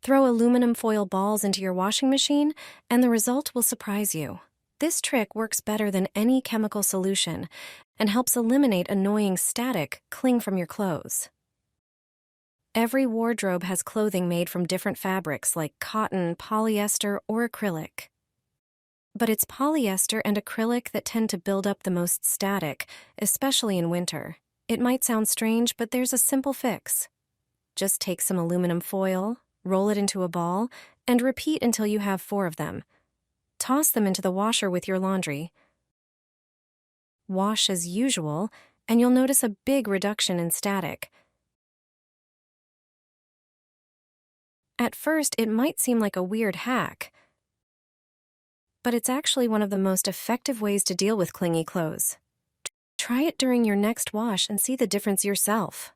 Throw aluminum foil balls into your washing machine, and the result will surprise you. This trick works better than any chemical solution and helps eliminate annoying static cling from your clothes. Every wardrobe has clothing made from different fabrics like cotton, polyester, or acrylic. But it's polyester and acrylic that tend to build up the most static, especially in winter. It might sound strange, but there's a simple fix. Just take some aluminum foil, roll it into a ball, and repeat until you have 4 of them. Toss them into the washer with your laundry. Wash as usual, and you'll notice a big reduction in static. At first, it might seem like a weird hack, but it's actually one of the most effective ways to deal with clingy clothes. Try it during your next wash and see the difference yourself.